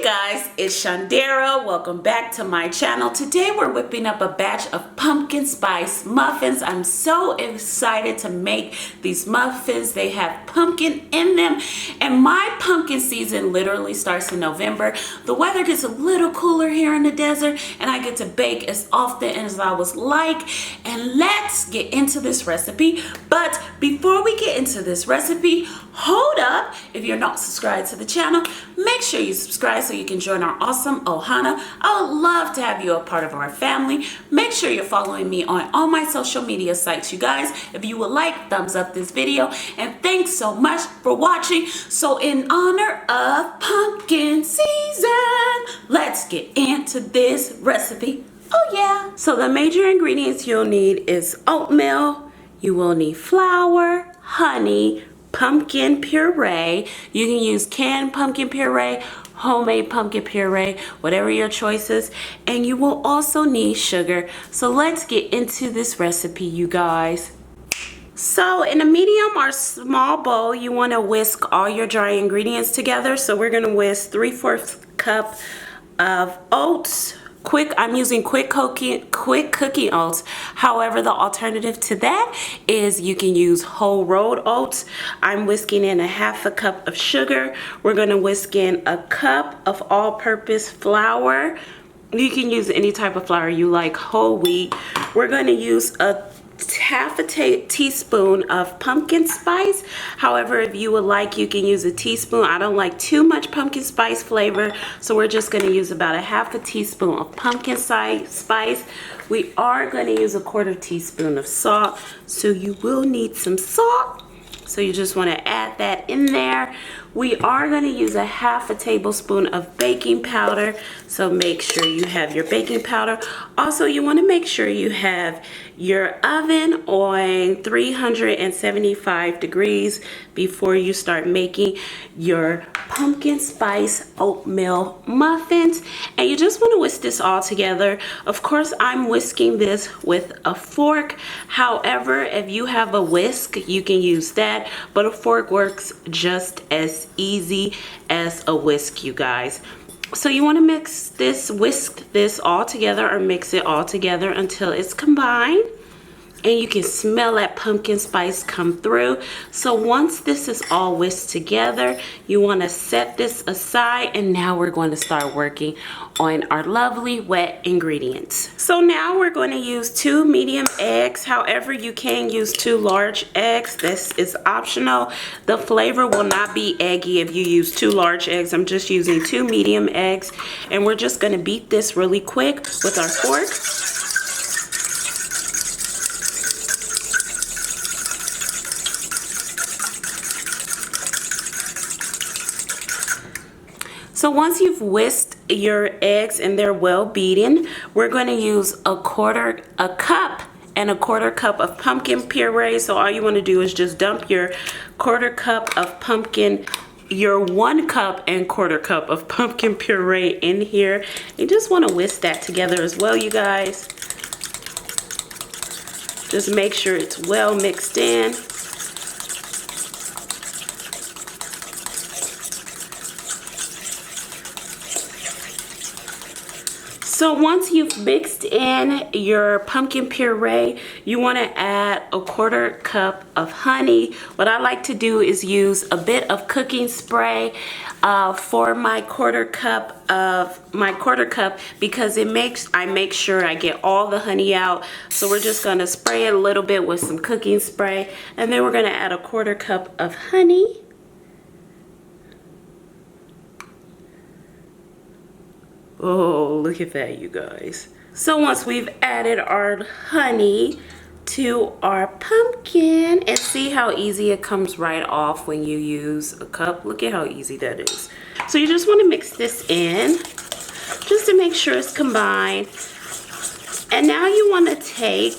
Hey guys, it's Shundara. Welcome back to my channel. Today we're whipping up a batch of pumpkin spice muffins. I'm so excited to make these muffins. They have pumpkin in them, and my pumpkin season literally starts in November. The weather gets a little cooler here in the desert, and I get to bake as often as I was like. And let's get into this recipe. But before we get into this recipe, hold up. If you're not subscribed to the channel, make sure you subscribe so you can join our awesome Ohana. I would love to have you a part of our family. Make sure you're following me on all my social media sites, you guys. If you would like, thumbs up this video. And thanks so much for watching. So in honor of pumpkin season, let's get into this recipe. Oh yeah. So the major ingredients you'll need is oatmeal. You will need flour, honey, pumpkin puree. You can use canned pumpkin puree, homemade pumpkin puree, whatever your choice is. And you will also need sugar. So let's get into this recipe, you guys. So in a medium or small bowl, you want to whisk all your dry ingredients together. So we're going to whisk 3/4 cup of oats. I'm using quick cooking oats. However, the alternative to that is you can use whole rolled oats. I'm whisking in 1/2 cup of sugar. We're going to whisk in 1 cup of all-purpose flour. You can use any type of flour you like, whole wheat. We're going to use 1/2 teaspoon of pumpkin spice. However, if you would like, you can use a teaspoon. I don't like too much pumpkin spice flavor, so we're just going to use about 1/2 teaspoon of pumpkin spice. We are going to use 1/4 teaspoon of salt, so you will need some salt. So you just want to add that in there. We are going to use 1/2 tablespoon of baking powder. So make sure you have your baking powder. Also, you want to make sure you have your oven on 375 degrees before you start making your pumpkin spice oatmeal muffins. And you just want to whisk this all together. Of course, I'm whisking this with a fork. However, if you have a whisk, you can use that. But a fork works just as easy as a whisk, you guys. So you want to whisk this all together, or mix it all together until it's combined. And you can smell that pumpkin spice come through. So once this is all whisked together, you want to set this aside, and now we're going to start working on our lovely wet ingredients. So now we're going to use 2 medium eggs. However, you can use 2 large eggs. This is optional. The flavor will not be eggy if you use 2 large eggs. I'm just using 2 medium eggs, and we're just going to beat this really quick with our fork. So once you've whisked your eggs and they're well beaten, we're going to use 1/4 cup and 1/4 cup of pumpkin puree. So all you want to do is just dump your 1/4 cup of pumpkin, your 1 cup and 1/4 cup of pumpkin puree in here. You just want to whisk that together as well, you guys. Just make sure it's well mixed in. So once you've mixed in your pumpkin puree, you want to add 1/4 cup of honey. What I like to do is use a bit of cooking spray for my 1/4 cup because I make sure I get all the honey out. So we're just going to spray it a little bit with some cooking spray, and then we're going to add 1/4 cup of honey. Oh, look at that, you guys. So once we've added our honey to our pumpkin, and see how easy it comes right off when you use a cup. Look at how easy that is. So you just want to mix this in just to make sure it's combined. And now you want to take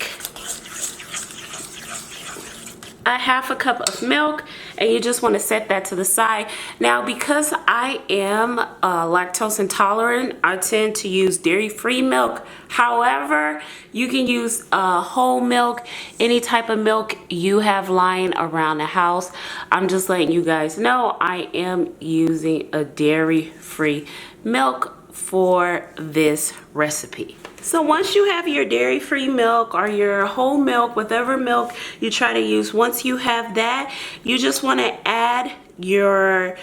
1/2 cup of milk, and you just want to set that to the side. Now, because I am lactose intolerant, I tend to use dairy-free milk. However, you can use whole milk, any type of milk you have lying around the house. I'm just letting you guys know I am using a dairy-free milk for this recipe. So once you have your dairy-free milk or your whole milk, whatever milk you try to use, once you have that, you just want to add your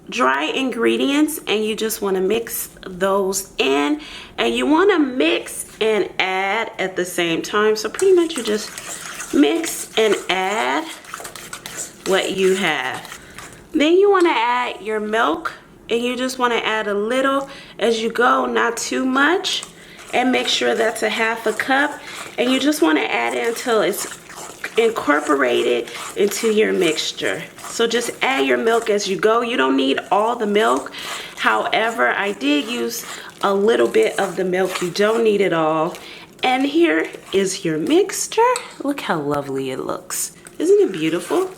dry ingredients, and you just want to mix those in, and you want to mix and add at the same time. So pretty much you just mix and add what you have. Then you want to add your milk, and you just want to add a little as you go, not too much, and make sure that's a half a cup, and you just want to add it until it's incorporated into your mixture. So just add your milk as you go. You don't need all the milk. However, I did use a little bit of the milk. You don't need it all. And here is your mixture. Look how lovely it looks. Isn't it beautiful?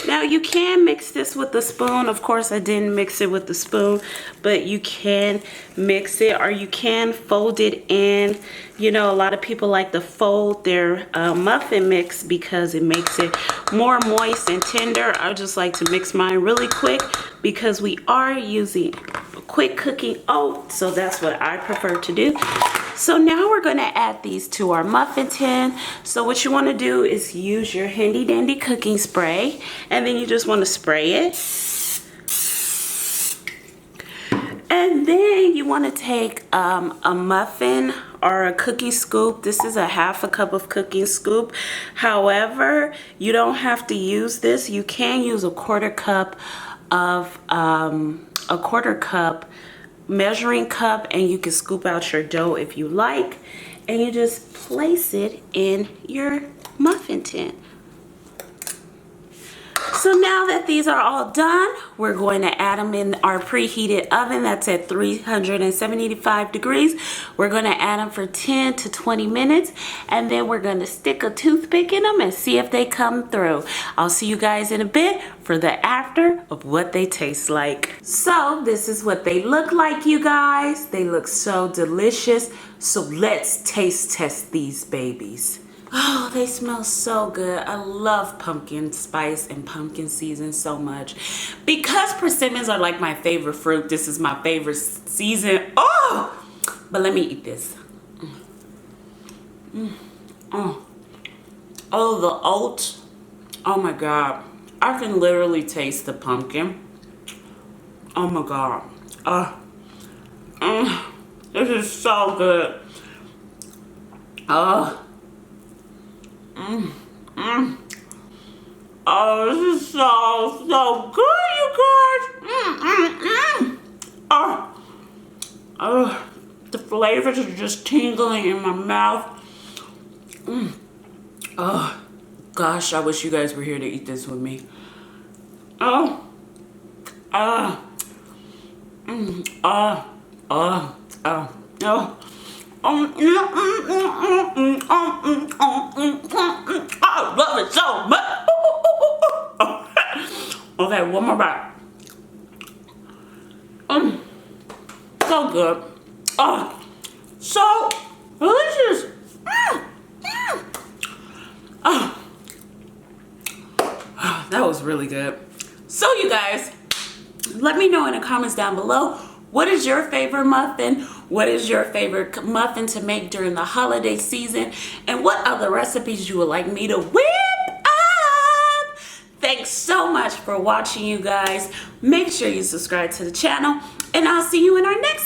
Now you can mix this with the spoon. Of course, I didn't mix it with the spoon, but you can mix it, or you can fold it in. You know, a lot of people like to fold their muffin mix because it makes it more moist and tender. I just like to mix mine really quick because we are using quick cooking oat, so that's what I prefer to do. So now we're going to add these to our muffin tin. So what you want to do is use your handy dandy cooking spray, and then you just want to spray it. And then you want to take a muffin or a cookie scoop. This is a half a cup of cooking scoop. However, you don't have to use this. You can use a quarter cup of measuring cup, and you can scoop out your dough if you like, and you just place it in your muffin tin. So now that these are all done, we're going to add them in our preheated oven that's at 375 degrees. We're going to add them for 10 to 20 minutes, and then we're going to stick a toothpick in them and see if they come through. I'll see you guys in a bit for the after of what they taste like. So this is what they look like, you guys. They look so delicious. So let's taste test these babies. Oh, they smell so good. I love pumpkin spice and pumpkin season so much. Because persimmons are like my favorite fruit, this is my favorite season. Oh, but let me eat this. Oh, the oats. Oh my God. I can literally taste the pumpkin. Oh my God. This is so good. Oh, this is so good, you guys. The flavors are just tingling in my mouth. Oh, gosh, I wish you guys were here to eat this with me. I love it so much. Okay, one more bite. So good. Oh, so delicious. That was really good. So you guys, let me know in the comments down below, what is your favorite muffin? What is your favorite muffin to make during the holiday season? And what other recipes you would like me to whip up? Thanks so much for watching, you guys. Make sure you subscribe to the channel, and I'll see you in our next